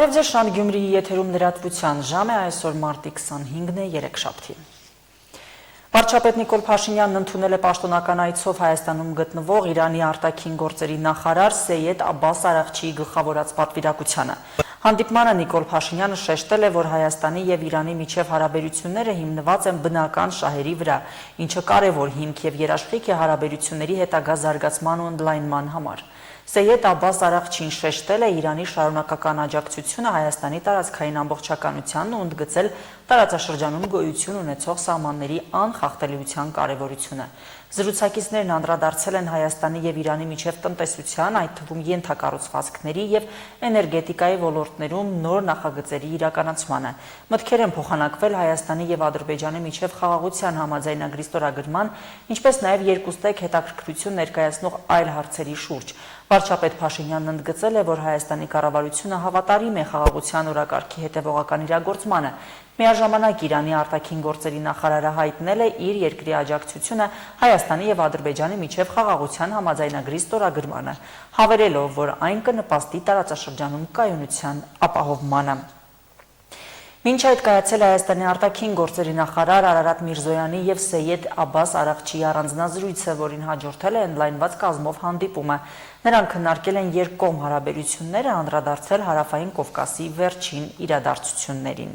Բարև ձեզ, Շանթ Գյումրիի եթերում լրատվության ժամ է, այսօր մարտի 25-ն է, երեքշաբթի։ Վարչապետ Նիկոլ Փաշինյանն ընդունել է պաշտոնական այցով Հայաստանում գտնվող Իրանի արտաքին գործերի նախարար Սեյեդ Աբբաս Արաղչիի գլխավորած պատվիրակությանը։ Հանդիպմանը Նիկոլ Փաշինյանը շեշտել է, որ Հայաստանի և Իրանի միջև հարաբերությունները հիմնված են բնական շահերի վրա, ինչը կարևոր հիմք և երաշխիք է հարաբերությունների հետագա զարգացման ու ընդլայնման համար։ Սեյեդ Աբբաս Արաղչին շեշտել է Իրանի շարունակական աջակցությունը Հայաստանի տարածքային ամբողջականությանն ու ընդգծել տարածաշրջանում գոյություն ունեցող սահմանների անխախտելիության կարևորությունը։ Զրուցակիցներն անդրադարձել են Հայաստանի և Իրանի միջև տնտեսության, այդ թվում ենթակառուցվածքների և էներգետիկայի ոլորտներում նոր նախագծերի իրականացմանը։ Մտքեր են փոխանակվել Հայաստանի և Ադրբեջանի միջև խաղաղության համաձայնագրի ստորագրման, ինչպես նաև երկուստեք հետաքրքրություն ներկայացնող այլ հարցերի շուրջ։ Վարչապետ Փաշինյանն ընդգծել է, որ Հայաստանի կառավարությունը հավատարիմ է խաղաղության օրակարգի հետևողական իրագործմանը։ Միաժամանակ Իրանի արտաքին գործերի նախարարը հայտնել է իր երկրի աջակցությունը Հայաստանի և Ադրբեջանի միջև խաղաղության համաձայնագրի ստորագրմանը, հավելելով, որ այն կնպաստի տարածաշրջանում կայունության ապահովմանը։ Մինչ այդ կայացել Հայաստանի արտաքին գործերի նախարար Արարատ Միրզոյանի և Սեյեդ Աբբաս Արաղչիի առանձնազրույցը, որին հաջորդել է ընդլայնված կազմով հանդիպումը։ Նրանք քննարկել են երկկողմ հարաբերությունները, անդրադարձել Հարավային Կովկասի վերջին իրադարձություններին։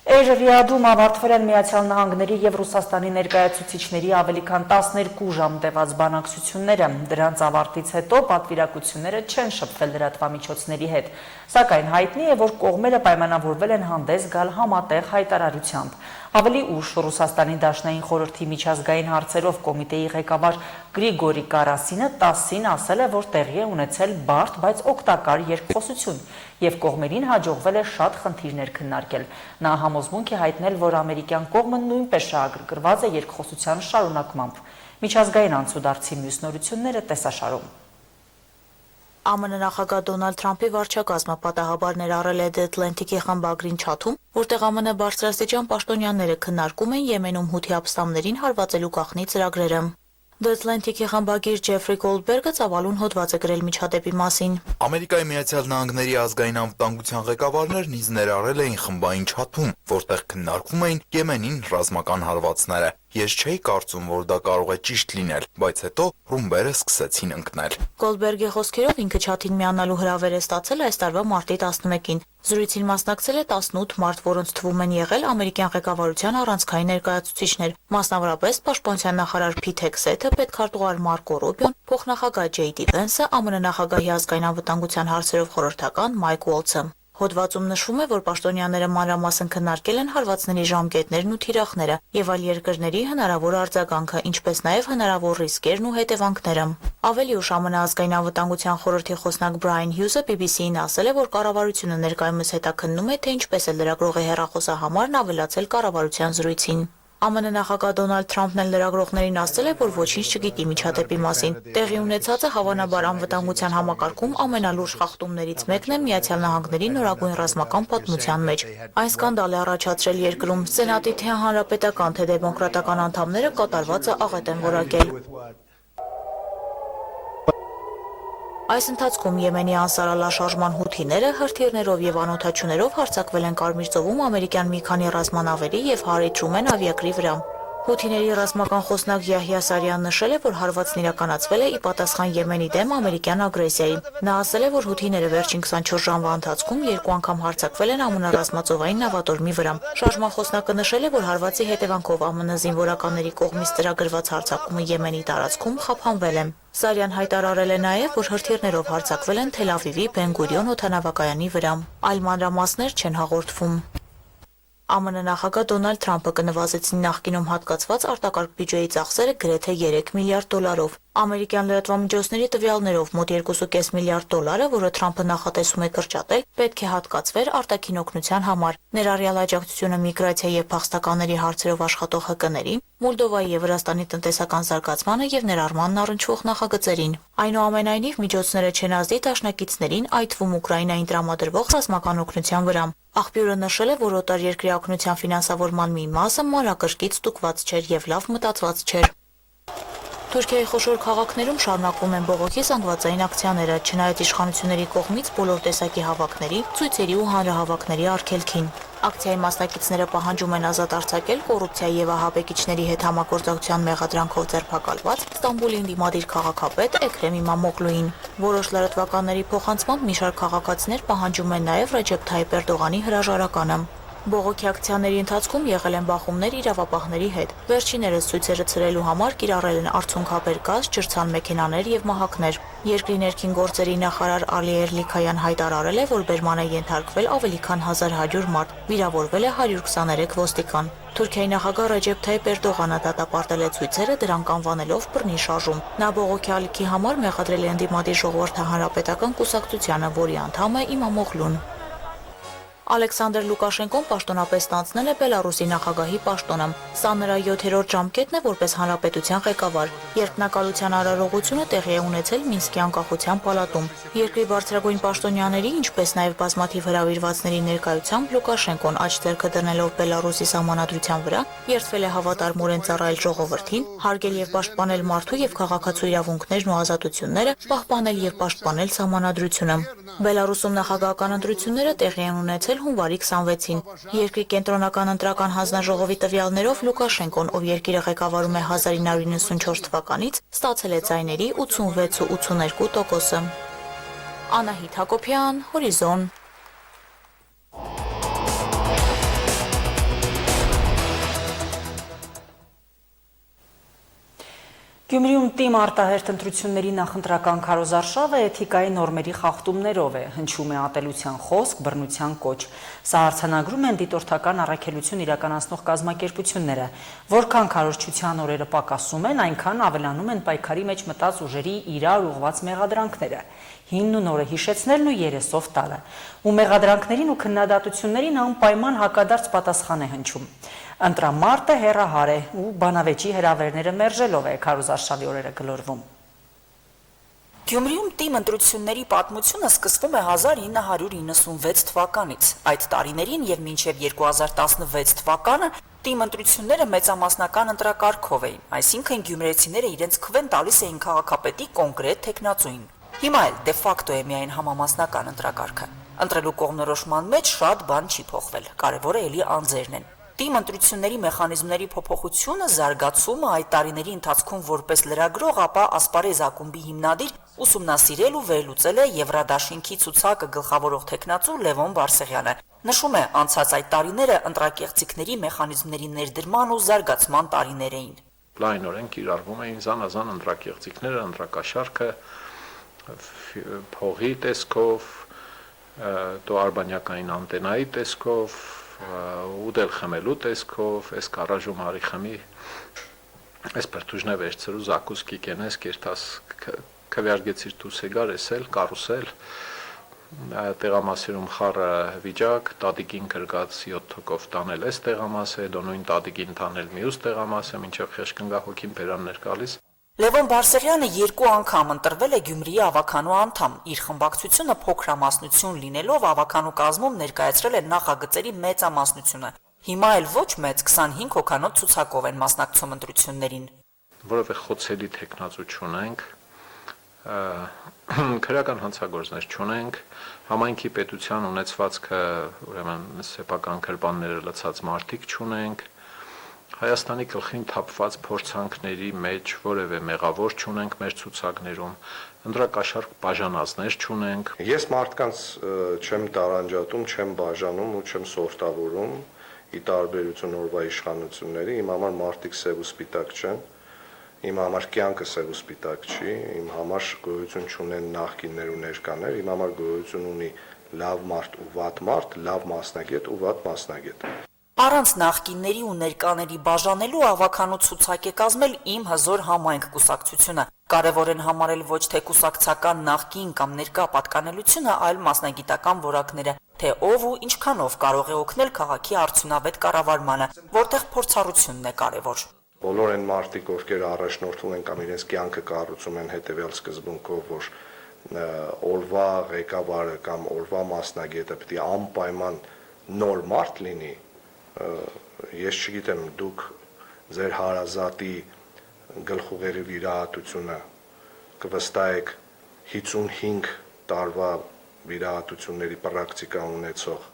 Էյր-Ռիադում ավարտվել են Միացյալ Նահանգների և Ռուսաստանի ներկայացուցիչների ավելի քան 12 ժամ տևած բանակցությունները։ Դրանց ավարտից հետո պատվիրակությունները չեն շփվել լրատվամիջոցների հետ, սակայն հայտնի է, որ կողմերը պայմանավորվել են հանդես գալ համատեղ հայտարարությամբ։ Ավելի ուշ Ռուսաստանի Դաշնային խորհրդի միջազգային հարցերով կոմիտեի ղեկավար Գրիգորի Կարասինը 10-ին ասել է, որ տեղի է ունեցել բարդ, բայց օգտակար երկխոսություն և կողմերին հաջողվել է շատ խնդիրներ քննարկել։ Նա համոզմունք է հայտնել, որ ամերիկյան կողմը նույնպես շահագրգռված է երկխոսության շարունակմամբ։ Միջազգային անցուդարձի մյուս նորությունները տեսաշարում։ ԱՄՆ նախագահ Դոնալդ Թրամփի վարչակազմը պատահաբար ներառել է The Atlantic-ի խմբագրին չաթում, որտեղ ԱՄՆ բարձրաստիճան պաշտոնյաները քննարկում են Եմենում հութի ապստամբներին հարվածելու գաղտնի ծրագրերը։ The Atlantic-ի խմբագիր Ջեֆրի Գոլդբերգը ծավալուն հոդված է գրել միջադեպի մասին։ Ամերիկայի Միացյալ Նահանգների ազգային անվտանգության ղեկավարներն ինձ ներառել էին խմբային չաթում, որտեղ քննարկվում էին Եմենին ռազմական հարվածները։ Ես չէի կարծում, որ դա կարող է ճիշտ լինել, բայց հետո ռումբերը սկսեցին ընկնել։ Գոլդբերգի խոսքերով ինքը չաթին միանալու հրավեր է ստացել այս տարվա մարտի 11-ին։ Զրույցին մասնակցել է 18 մարդ, որոնց թվում են եղել ամերիկյան ղեկավարության առանցքային ներկայացուցիչներ, մասնավորապես Պաշտպանության նախարար Փիթ Հեքսեթը, պետքարտուղար Մարկո Ռուբիոն, փոխնախագահ Ջեյ Դի Վենսը, ԱՄՆ նախագահի ազգային անվտանգության հարցերով խորհրդական Մայք Ուոլցը։ Հոդվածում նշվում է, որ պաշտոնյաները մանրամասն քննարկել են հարվածների ժամկետներն ու թիրախները եւ այլ երկրների հնարավոր արձագանքը, ինչպես նաեւ հնարավոր ռիսկերն ու հետևանքները։ Ավելի ուշ ԱՄՆ ազգային անվտանգության խորհրդի խոսնակ Բրայան Հյուզը BBC-ին ասել է, որ կառավարությունը ներկայումս հետաքննում է, թե ինչպես է լրագրողի հեռախոսահամարն ավելացել կառավարության զրույցին։ ԱՄՆ նախագահ Դոնալդ Թրամփն էլ լրագրողներին ասել է, որ ոչինչ չգիտի միջադեպի մասին։ Տեղի ունեցածը հավանաբար անվտանգության համակարգում ամենալուրջ խախտումներից մեկն է Միացյալ Նահանգների նորագույն ռազմական պատմության մեջ։ Այն սկանդալ է առաջացրել երկրում։ Սենատի թե հանրապետական, թե դեմոկրատական անդամները կատարվածը աղետ են որակել։ Այս ընթացքում Եմենի Անսարալա շարժման հութիները հրթիռներով եւ անօդաչուներով հարձակվել են Կարմիր ծովում ամերիկյան մի քանի ռազմանավերի եւ Հարի Թրումեն ավիակրի վրա։ Հութիների ռազմական խոսնակ Յահյա Սարիան նշել է, որ հարվածն իրականացվել է ի պատասխան Եմենի դեմ ամերիկյան ագրեսիայի։ Նա ասել է, որ հութիները վերջին 24 ժամվա ընթացքում 2 անգամ հարձակվել են ԱՄՆ ռազմածովային նավատորմի վրա։ Շարժման խոսնակը նշել է, որ հարվածի հետևանքով ԱՄՆ զինվորականների կողմից ծրագրված հարձակումը Եմենի տարածքում խափանվել է։ Սարյան հայտարարել է նաև, որ հրթիռներով հարձակվել են Թել Ավիվի Բեն Գուրիոն օդանավակայանի վրա։ Այլ մանրամասներ չեն հաղորդվում։ ԱՄՆ նախագահ Դոնալդ Թրամփը կնվազեցնի նախկինում հատկացված արտակարգ բյուջեի ծախսերը գրեթե 3 միլիարդ դոլարով։ Ամերիկյան լրատվամիջոցների տվյալներով մոտ 2.5 միլիարդ դոլարը, որը Թրամփը նախատեսում է կրճատել, պետք է հատկացվեր արտաքին օգնության համար, ներառյալ աջակցությունը միգրացիա եւ փախստականների հարցերով աշխատող ՀԿ-ներին, Մոլդովայի եւ Վրաստանի տնտեսական զարգացմանը եւ ներառմանն առնչվող նախագծերին։ Այնուամենայնիվ միջոցները չեն ազդի դաշնակիցներին, այդ թվում Ուկրաինային տրամադրվող ռազմական օգնության վրա։ Աղբյուրը նշել է, որ օտարերկրյա օգնության ֆինանսավորման մի մասը մանրակրկիտ ստուգված չէր եւ լավ մտածված չէր։ Թուրքիայի խոշոր քաղաքներում շարունակվում են բողոքի զանգվածային ակցիաները, չնայած իշխանությունների կողմից բոլոր տեսակի հավաքների, ցույցերի ու հանրահավաքների արգելքին։ Ակցիայի մասնակիցները պահանջում են ազատ արձակել կոռուպցիայի եւ ահաբեկիչների հետ համագործակցության մեղադրանքով ձերբակալված Ստամբուլի ընդդիմադիր քաղաքապետ Էքրեմ Իմամօղլուին։ Որոշ լրատվականների փոխանցմամբ մի շարք քաղաքացիներ պահանջում են նաեւ Ռեջեփ Թայիպ Էրդողանի հրաժարականը։ Բողոքի ակցիաների ընթացքում եղել են բախումներ իրավապահների հետ։ Վերջիներս ցույցերը ցրելու համար կիրառել են արցունքաբեր գազ, ջրցան մեքենաներ եւ մահակներ։ Երկրի ներքին գործերի նախարար Ալի Էրլիքայան հայտարարել է, որ բերման է ենթարկվել ավելի քան 1100 մարդ, վիրավորվել է 123 ոստիկան։ Թուրքիայի նախագահ Ռեջեփ Թայիպ Էրդողանը դատապարտել է ցույցերը, դրանք անվանելով բռնի շարժում։ Նա բողոքի ալիքի համար մեղադրել է ընդդիմադիր ժողովրդահանրապետական կուսակցությանը, որի անդամ է Իմամօղլուն։ Ալեքսանդր Լուկաշենկոն պաշտոնապես ստանձնել է Բելարուսի նախագահի պաշտոնը։ Սա նրա 7-րդ ժամկետն է որպես հանրապետության ղեկավար, երբ նա կալության արարողությունը տեղի է ունեցել Մինսկի անկախության պալատում։ Երկրի բարձրագույն պաշտոնյաների, ինչպես նաև բազմաթիվ հրավիրվածների ներկայությամբ Լուկաշենկոն աջ ձեռքը դնելով Բելարուսի սահմանադրության վրա, երդվել է հավատարմորեն ծառայել ժողովրդին, հարգել եւ պաշտպանել մարդու եւ քաղաքացու իրավունքներն ու ազատությունները, պահպանել եւ պաշտպանել սահմանադրությունը։ Բելարուսում նախագահական ընտրությունները տեղի են ունեցել հունվարի 26-ին։ Երկրի կենտրոնական ընտրական հանձնաժողովի տվյալներով Լուկաշենկոն, ով երկիրը ղեկավարում է 1994 թվականից, ստացել է ձայների 86,82%։ Անահիտ Հակոբյան, Հորիզոն։ Գյումրիում ՏԻՄ արտահերթ ընտրությունների նախընտրական քարոզարշավը էթիկայի նորմերի խախտումներով է, հնչում է ատելության խոսք, բռնության կոչ։ Սա արձանագրում են դիտորդական առաքելություն իրականացնող կազմակերպությունները։ Որքան քարոզչության օրերը պակասում են, այնքան ավելանում են պայքարի մեջ մտած ուժերի իրար ուղղված մեղադրանքները։ Հինն ու նորը հիշեցնելն ու երեսով տալը։ Ու մեղադրանքներին ու քննադատություններին անպայման հակադարձ պատասխան է հնչում։ Ընտրամարտը հեռահար է ու բանավեճի հրավերները մերժելով է քարոզարշավի օրերը գլորվում։ Գյումրիում ՏԻՄ ընտրությունների պատմությունը սկսվում է 1996 թվականից։ Այդ տարիներին եւ մինչեւ 2016 թվականը ՏԻՄ ընտրությունները մեծամասնական ընտրակարգով էին, այսինքն գյումրեցիները իրենց քվեն տալիս էին քաղաքապետի կոնկրետ թեկնածուին։ Հիմա էլ դե ֆակտո է միայն համամասնական ընտրակարգը։ Ընտրելու կողմնորոշման մեջ շատ բան չի փոխվել, կարևորը էլի անձերն են։ ՏԻՄ ընտրությունների մեխանիզմների փոփոխությունը, զարգացումը այդ տարիների ընթացքում որպես լրագրող, ապա Ասպարեզ ակումբի հիմնադիր ուսումնասիրել ու վերլուծել է Եվրադաշինքի ցուցակը գլխավորող թեկնածու Լևոն Բարսեղյանը։ Նշում է, անցած այդ տարիները ընտրակեղծիքների մեխանիզմների ներդրման ու զարգացման տարիներ էին։ Լայնորեն կիրառվում էին զանազան ընտրակեղծիքները, ընտրակաշարքը, փողի տեսքով, դո արբանյակային անտենայի տեսքով, ուդել խմելու տեսքով, այս կարաժում հարի խմի, այս պրտուժնե վերցրու զակուսկի կենես, կերտաս քվյարգեցիր տուսեգար, էսել, կարուսել, տեղամասերում խառը վիճակ, տադիկին կրգած 7 թոկով տանել այս տեղամասը, դո նույն տադիկին տանել մյուս տեղամասը, մինչև խեշկնգա հոգին պերաններ գալիս։ Լևոն Բարսեղյանը 2 անգամ ընտրվել է Գյումրիի ավականու անդամ, իր խմբակցությունը փոքրամասնություն լինելով ավականու կազմում ներկայացրել է նախագծերի մեծամասնությունը։ Հիմա էլ ոչ մեծ 25 հոգանոց ցուցակով են մասնակցում ընտրություններին։ Որովհետև խոցելի տեխնացու չունենք, քրեական հանցագործներ չունենք, համայնքի պետության ունեցվածքը, ուրեմն սեփական քրբանները լցած մարդիկ չունենք, Հայաստանի գլխին թափված փորձանքների մեջ որևէ մեղավոր չունենք մեր ցուցակներում, ընտրակաշարք բաժանածներ չունենք։ Ես մարդկանց չեմ տարանջատում, չեմ բաժանում ու չեմ սորտավորում, ի տարբերություն օրվա իշխանությունների, իմ համար մարդիկ սև ու սպիտակ չեն, իմ համար կյանքը սև ու սպիտակ չի, իմ համար գոյություն չունեն նախկիններ ու ներկաներ, իմ համար գոյություն ունի լավ մարդ ու վատ մարդ, լավ մասնագետ ու վատ մասնագետ։ Առանց նախկինների ու ներկաների բաժանելու ավականու ցուցակ է կազմել Իմ հզոր համայնք կուսակցությունը։ Կարևոր են համարել ոչ թե կուսակցական նախկին կամ ներկա պատկանելությունը, այլ մասնագիտական որակները, թե ով ու ինչքանով կարող է օգնել քաղաքի արդյունավետ կառավարմանը, որտեղ փորձառությունն է կարևոր։ Բոլոր այն մարդիկ, ովքեր առաջնորդվում են կամ իրենց կյանքը կառուցում են հետևյալ սկզբունքով, որ օրվա ղեկավարը կամ օրվա մասնագետը պետք է անպայման նոր մարդ լինի, ես չգիտեմ, դուք ձեր հարազատի գլխուղերի վիրահատությունը կվստահեք 55 տարվա վիրահատությունների պրակտիկա ունեցող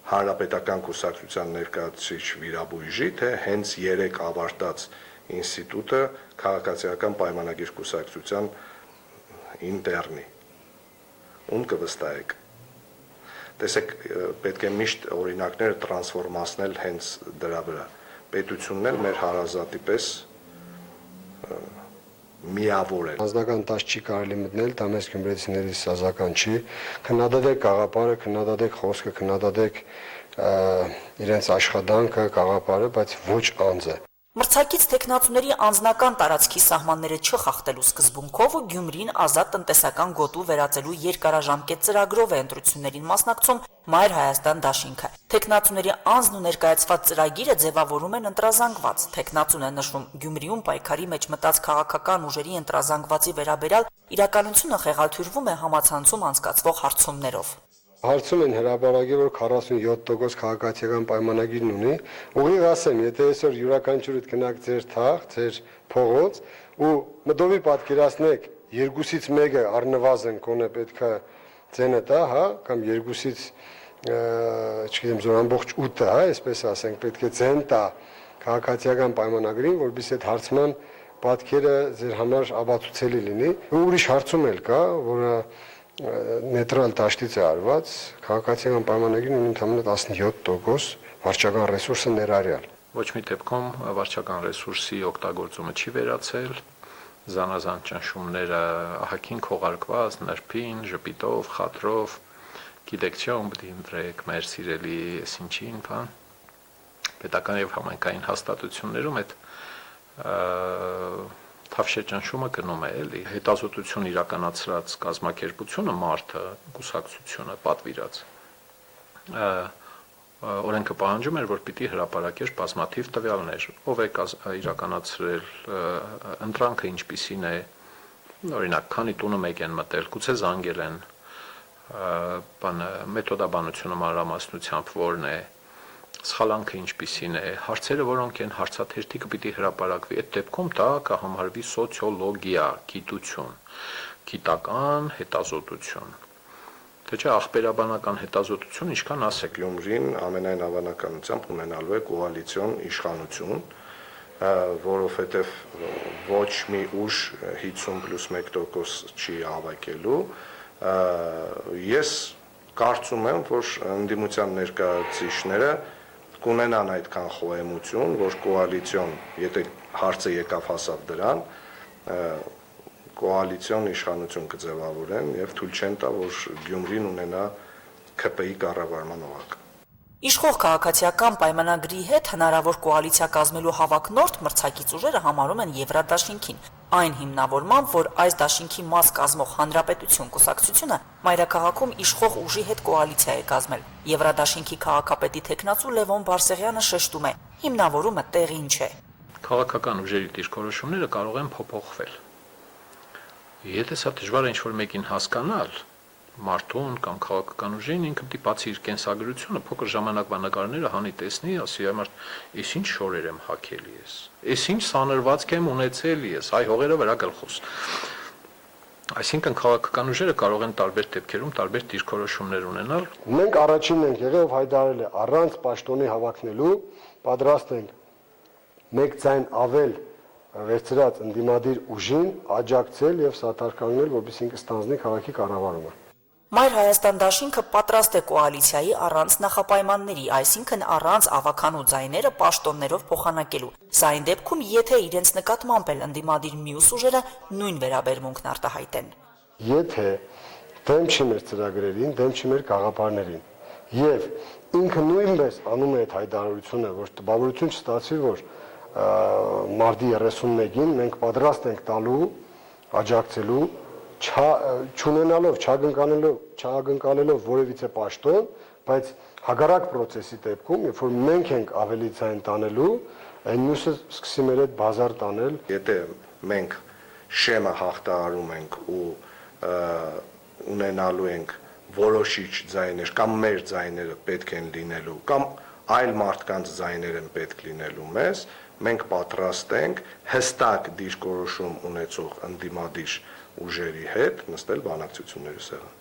Հանրապետական կուսակցության ներկայացուցիչ վիրաբույժի, թե հենց 3 ավարտած ինստիտուտը քաղաքացիական պայմանագիր կուսակցության ինտերնի։ Ում կվստահեք։ Տեսեք, պետք է միշտ օրինակները տրանսֆորմացնել հենց դրա վրա։ Պետությունն էլ մեր հարազատի պես միավորել։ Անձնական տաշ չի կարելի մտնել, դա մեզ գյումրեցիների սազական չի։ Քննադատեք գաղափարը, քննադատեք խոսքը, քննադատեք իրենց աշխատանքը, գաղափարը, բայց ոչ անձը։ Մրցակից տեխնացուների անձնական տարածքի սահմանները չխախտելու սկզբունքով Գյումրին ազատ տնտեսական գոտու վերածելու երկարաժամկետ ծրագրով է ընտրություններին մասնակցում Մայր Հայաստան դաշինքը։ Տեխնացուների անձն ու ներկայացված ծրագիրը ձևավորում են ընտրազանգված։ Տեխնացուն է նշվում Գյումրիում պայքարի մեջ մտած քաղաքական ուժերի ընտրազանգվածի վերաբերյալ իրականությունը խեղաթյուրվում է համացանցում անցկացվող հարցումներով։ Հարցում են հրապարակի, որ 47% քաղաքացիական պայմանագիրն ունի, ուղիղ ասեմ, եթե այսօր յուրաքանչյուրդ գնաք ձեր թաղ, ձեր փողոց ու մտովի պատկերացնեք 2-ից 1-ը առնվազն կոնե պետքա ձենը տա, հա, կամ 2-ից չգիտեմ, զոր ամբողջ 8-ը, հա, այսպես ասենք, պետք է ձեն տա քաղաքացիական պայմանագրին, որպեսզի այդ հարցման պատկերը ձեր համար ապացուցելի լինի։ Ուրիշ հարցում էլ կա, որը նեյտրալ դաշտից է արված, քաղաքացիական պայմանագիրն ունի ընդամենը 17% վարչական ռեսուրսը ներառյալ։ Ոչ մի դեպքում վարչական ռեսուրսի օգտագործումը չի վերացել, զանազան ճնշումները ահագին քողարկված, նրբին, ժպիտով, խաթրով, գիտեք չէ, ում պիտի ընտրեք մեր սիրելի այսինչին, բան, պետական եւ համայնքային հաստատություններում այդ թավշե ճնշումը գնում է, էլի, հետազոտություն իրականացրած կազմակերպությունը մարդը, կուսակցությունը պատվիրած օրենքը պահանջում էր, որ պիտի հրապարակեր բազմաթիվ տվյալներ, ով է իրականացրել ընտրանքը ինչպիսին է, օրինակ, քանի տունը մեկ են մտել, գուցե զանգել են, մեթոդաբանությունը մանրամասնությամբ որն է, սխալանքը ինչպիսին է, հարցերը որոնք են, հարցաթերթիկը պիտի հրապարակվի, այդ դեպքում դա կհամարվի սոցիոլոգիա, գիտություն, գիտական հետազոտություն, թե չէ աղբերաբանական հետազոտություն ինչքան ասեք։ Գյումրին ամենայն հավանականությամբ ունենալու է կոալիցիոն իշխանություն, որովհետև ոչ մի ուժ 50+1% չի հավաքելու։ Ես կարծում եմ, որ ընդդիմության ներկայացուցիչները կունենան այդքան խոհեմություն, որ կոալիցիոն, եթե հարցը եկավ հասավ դրան, կոալիցիոն իշխանություն կձևավորեն եւ թույլ չեն տա, որ Գյումրին ունենա ՔՊ-ի կառավարման օղակ։ Իշխող քաղաքացիական պայմանագրի հետ հնարավոր կոալիցիա կազմելու հավակնորդ մրցակից ուժերը համարում են Եվրադաշինքին, այն հիմնավորմամբ, որ այս դաշինքի մաս կազմող Հանրապետություն կուսակցությունը մայրաքաղաքում իշխող ուժի հետ կոալիցիա է կազմել։ Եվրադաշինքի քաղաքապետի տեխնացու Լևոն Բարսեղյանը շեշտում է, հիմնավորումը տեղին չէ։ Քաղաքական ուժերի դիրքորոշումները կարող են փոփոխվել։ Եթե սա դժվար է ինչ-որ մեկին հասկանալ, մարդուն կամ քաղաքական ուժին ինքը պիտի բացի իր կենսագրությունը, փոքր ժամանակվա նկարները հանի տեսնի, ասի այ ես ինչ շորեր եմ հագել ես, ես ինչ սանրվածք եմ ունեցել ես, այ հողերը վրա գլխուս։ Այսինքն քաղաքական ուժերը կարող են տարբեր դեպքերում տարբեր դիրքորոշումներ ունենալ։ Մենք առաջինն ենք եղել, ով հայտարարել է առանց պաշտոնի հավաքնելու, պատրաստ ենք մեկ ձայն ավել վերցրած ընդդիմադիր ուժին աջակցել եւ սատարքանել, որպեսզի ինքը ստանձնի քաղաքի կառավարումը։ Մայր Հայաստան դաշինքը պատրաստ է կոալիցիայի առանց նախապայմանների, այսինքն առանց ավականու ձայները պաշտոններով փոխանակելու։ Սա այն դեպքում, եթե իրենց նկատմամբ էլ ընդդիմադիր մյուս ուժերը նույն վերաբերմունքն արտահայտեն։ Եթե դեմ չի մեր ծրագրերին, դեմ չի մեր գաղափարներին եւ ինքը նույնպես անում է այդ հայտարարությունը, որ տպավորություն չստացվի, որ մարտի 31-ին մենք պատրաստ ենք տալու, աջակցելու, չունենալով, չակնկալելով որևիցե պաշտոն, բայց հակառակ process-ի դեպքում, երբ որ մենք ենք ավելի ձայն տանելու, այն մյուսը սկսի մեր այդ բազար տանել։ Եթե մենք շեմը հաղթահարում ենք ու ունենալու ենք որոշիչ ձայներ կամ մեր ձայները պետք են լինելու կամ այլ մարդկանց ձայներ են պետք լինելու մեզ, մենք պատրաստ ենք հստակ դիրքորոշում ունեցող ընդդիմադիր ուժերի հետ նստել բանակցությունների սեղան։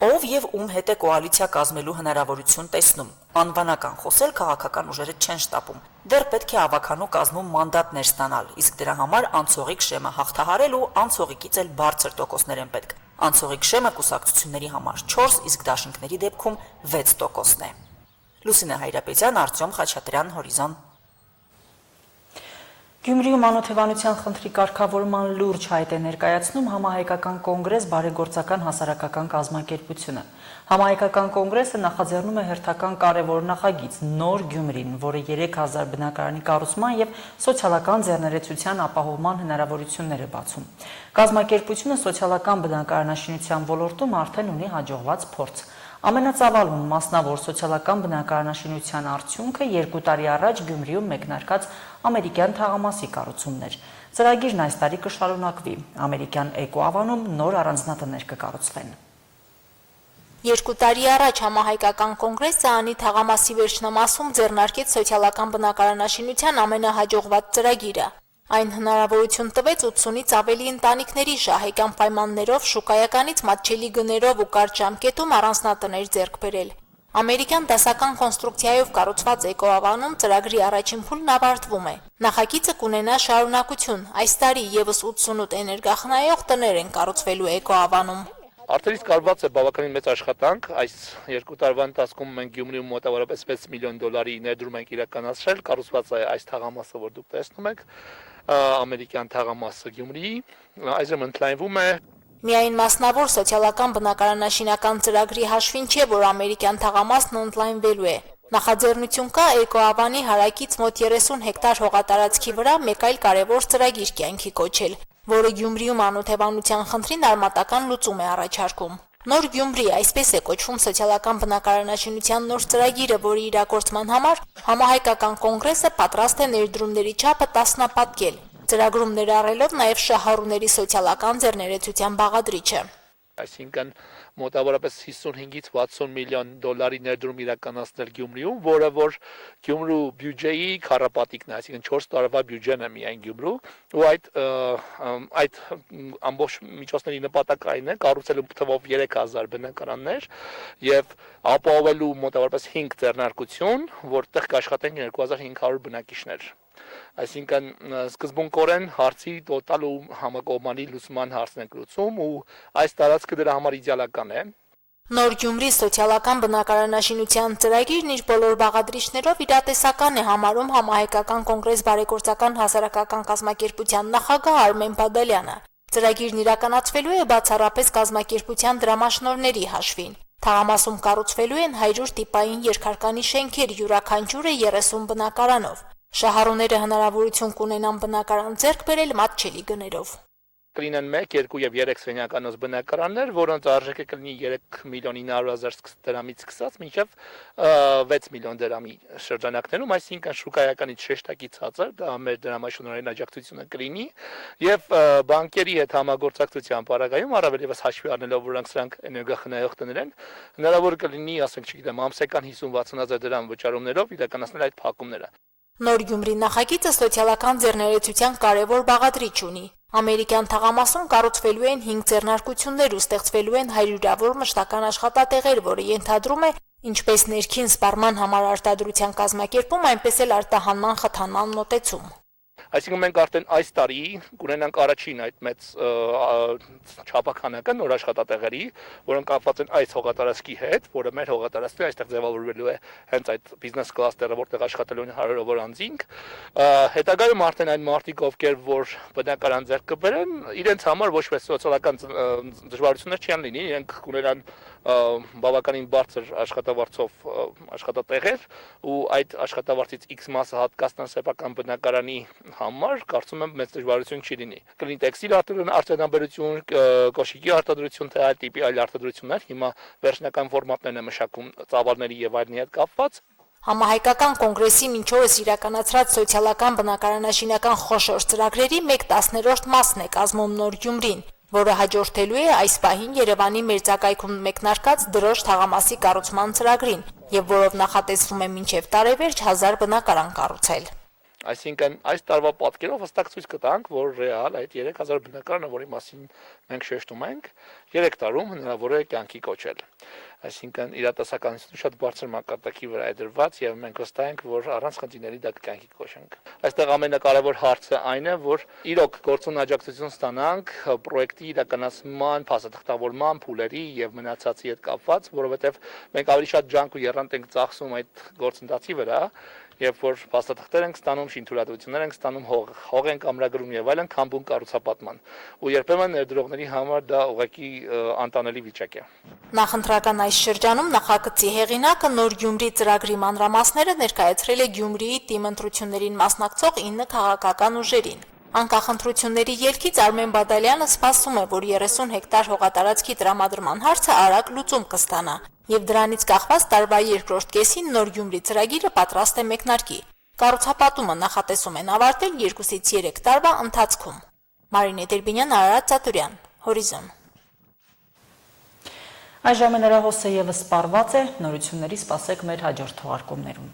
Ով եւ ում հետ է կոալիցիա կազմելու հնարավորություն տեսնում։ Անվանական խոսել քաղաքական ուժերը չեն շտապում։ Դեռ պետք է ավականու կազմում մանդատներ ստանալ, իսկ դրա համար անցողիկ շեմը հաղթահարել ու անցողիկից էլ բարձր տոկոսներ են պետք։ Անցողիկ շեմը կուսակցությունների համար 4, իսկ դաշինքների դեպքում 6% է։ Լուսինե Հայրապետյան, Արտյոմ Խաչատրյան, Հորիզոն։ Գյումրիում անօթևանության խնդրի կարգավորման լուրջ հայտ է ներկայացնում Համահայկական կոնգրես բարեգործական հասարակական կազմակերպությունը։ Համահայկական կոնգրեսը նախաձեռնում է հերթական կարևոր նախագիծ Նոր Գյումրին, որը 3000 բնակարանի կառուցման եւ սոցիալական ձեռներեցության ապահովման հնարավորություններ է բացում։ Կազմակերպությունը սոցիալական բնակարանաշինության ոլորտում արդեն ունի հաջողված փորձ։ Ամենածավալուն մասնավոր սոցիալական բնակարանաշինության արդյունքը 2 տարի առաջ Գյումրիում մեկնարկած ամերիկյան թաղամասի կառուցումներ։ Ծրագիրն այս տարի կշարունակվի։ Ամերիկյան Էկոավանում նոր առանձնատներ կկառուցվեն։ 2 տարի առաջ Համահայկական կոնգրեսը անի թաղամասի վերջնամասում ձեռնարկեց սոցիալական բնակարանաշինության ամենահաջողված ծրագիրը։ Այն հնարավորություն տվեց 80-ից ավելի ընտանիքների շահեկան պայմաններով շուկայականից մատչելի գներով ու կարճ ժամկետում առանձնատներ ձեռք բերել։ Ամերիկյան դասական կոնստրուկցիայով կառուցված Էկոավանում ծրագրի առաջին փուլն ավարտվում է։ Նախագիծը կունենա շարունակություն։ Այս տարի եւս 88 էներգախնայող տներ են կառուցվելու Էկոավանում։ Արդեն իսկ արված է բավականին մեծ աշխատանք, այս 2 տարվա ընթացքում մենք Գյումրիում մոտավորապես $6 միլիոն ներդրում ենք իրականացրել, կառուցված է այս թաղամասը, որ դուք տեսնում եք, ամերիկյան թաղամասը Գյումրիի, այժմ ընդլայնվում է։ Միայն մասնավոր սոցիալական բնակարանաշինական ծրագրի հաշվին չէ, որ ամերիկյան թաղամասն ընդլայնվելու է։ Նախաձեռնություն կա Էկոավանի հարակից մոտ 30 հեկտար հողատարածքի վրա մեկ այլ կարևոր ծրագիր կյանքի կոչել, որը Գյումրիում անօթևանության խնդրին արմատական լուծում է առաջարկում։ Նոր Գյումրի, այսպես է կոչվում սոցիալական բնակարանաշինության նոր ծրագիրը, որի իրագործման համար Համահայկական կոնգրեսը պատրաստ է ներդրումների չափը տասնապատկել, ծրագրում ներառելով նաև շահառուների սոցիալական ձեռներեցության բաղադրիչը։ Այսինքն մոտավորապես 55-ից 60 միլիոն դոլարի ներդրում իրականացնել Գյումրիում, որը որ Գյումրու բյուջեի քառապատիկն է, այսինքն 4 տարվա բյուջեն է միայն Գյումրու, ու այդ ամբողջ միջոցների նպատակը այն է կառուցելու թվով 3000 բնակարաններ եւ ապահովելու մոտավորապես 5 ձեռնարկություն, որտեղ կաշխատեն 2500 բնակիչներ։ Այսինքն սկզբունքորեն հարցի տոտալ ու համակողմանի լուծման հարցն ենք լուծում ու այս տարածքը դրա համար իդեալական է։ Նոր Գյումրի սոցիալական բնակարանաշինության ծրագիրն իր բոլոր բաղադրիչներով իրատեսական է համարում Համահայկական կոնգրես բարեգործական հասարակական կազմակերպության նախագահ Արմեն Բադալյանը։ Ծրագիրն իրականացվելու է բացառապես կազմակերպության դրամաշնորհների հաշվին։ Թաղամասում կառուցվելու են 100 տիպային երկհարկանի շենքեր, յուրաքանչյուրը 30 բնակարանով։ Շահառուները հնարավորություն կունենան բնակարան ձեռք բերել մատչելի գներով։ Կլինեն 1, 2 եւ 3 սենյականոց բնակարաններ, որոնց արժեքը կլինի 3 միլիոն 900,000 դրամից սկսած մինչեւ 6 միլիոն դրամի շրջանակներում, այսինքն շուկայականից շեշտակի ցածր, դա մեր դրամաշնորհային աջակցությունը կլինի եւ բանկերի հետ համագործակցության պարագայում առավել եւս հաշվի առնելով, որ սրանք էներգախնայող տներ են, հնարավոր կլինի, ասենք, չգիտեմ, ամսական 50-60,000 դրամ վճարումներով իրականացնել այդ փակումները։ Նոր Գյումրի նախագիծը սոցիալական ձեռներեցության կարևոր բաղադրիչ ունի։ Ամերիկյան թաղամասում կառուցվելու են 5 ձեռնարկություններ ու ստեղծվելու են հարյուրավոր մշտական աշխատատեղեր, որը ենթադրում է ինչպես ներքին սպառման համար արտադրության կազմակերպում, այնպես էլ արտահանման խթանման մոտեցում։ Այսինքն մենք արդեն այս տարի կունենանք առաջին այդ մեծ չափականակը նոր աշխատատեղերի, որոնք կապված են այս հողատարածքի հետ, որը մեր հողատարածքն է, այստեղ ձևավորվելու է հենց այդ բիզնես կլաստերը, որտեղ աշխատելու են հարյուրավոր անձինք։ Հետագայում արդեն այն մարդիկ, ովքեր որ բնակարան ձեռք կբերեն, իրենց համար ոչ մեծ սոցիալական դժվարություններ չեն լինի, իրենք կունենան բավականին բարձր աշխատավարձով աշխատատեղեր ու այդ աշխատավարձից X մասը հատկացնան սեփական բնակարանի համար, կարծում եմ մեծ դժվարություն չի լինի։ Կլինի տեքստիլ արտադրություն, կոշիկի արտադրություն, թե այլ տիպի այլ արտադրություններ, հիմա վերջնական ֆորմատներն է մշակում ծավալների եւ այլնի հետ կապված։ Համահայկական կոնգրեսի մինչ օրս իրականացրած սոցիալական բնակարանաշինական խոշոր ծրագրերի 1/10 մասն է կազմում Նոր Գյումրին, որը հաջորդելու է այս պահին Երևանի մերձակայքում մեկնարկած Դրոշ թաղամասի կառուցման ծրագրին եւ որով նախատեսվում է մինչեւ տարեվերջ 1000 բնակարան կառուցել։ Այսինքն այս տարվա պատկերով հստակ ցույց կտանք, որ ռեալ այդ 3000 բնակարանը, որի մասին մենք շեշտում ենք, 3 տարում հնարավոր է կյանքի կոչել։ Այսինքն իրատեսականությունը շատ բարձր մակարդակի վրա է դրված եւ մենք վստահ ենք, որ առանց խնդիրների դա կյանքի կոչենք։ Այստեղ ամենակարևոր հարցը այն է, որ իրոք գործուն աջակցություն ստանանք պրոյեկտի իրականացման, փաստաթղթավորման, փուլերի եւ մնացածի հետ կապված, որովհետեւ մենք ավելի շատ ջանք ու եռանդ ենք ծախսում այդ գործընթացի վրա, երբ որ փաստաթղթեր ենք ստանում, շինթույլատվություններ ենք ստանում, հող ենք ամրագրում եւ այլն, քամբուն կառուցապատման։ Ու երբեմն ներդրողների համար դա ուղղակի անտանելի վիճակ է։ Նախընտրական այս շրջանում նախագծի հեղինակը Նոր Գյումրի ծրագրի մանրամասները ներկայացրել է Գյումրիի թիմ ընտրություններին մասնակցող 9 քաղաքական ուժերին։ Անկախընտրությունների ելքից Արմեն Բադալյանը սպասում է, որ 30 հեկտար հողատարածքի տրամադրման հարցը արագ լուծում կստանա, եւ դրանից կախված տարվա երկրորդ կեսին Նոր Գյումրի ծրագիրը պատրաստ է մեկնարկի։ Կառուցապատումը նախատեսում են ավարտել 2-ից 3 տարվա ընթացքում։ Մարինե Դերբինյան, Արարատ Ծատուրյան, Հորիզոն։ Այս ժամանակ հոսը եւս սպառված է, նորությունների սպասեք մեր հաջորդ թողարկումներում։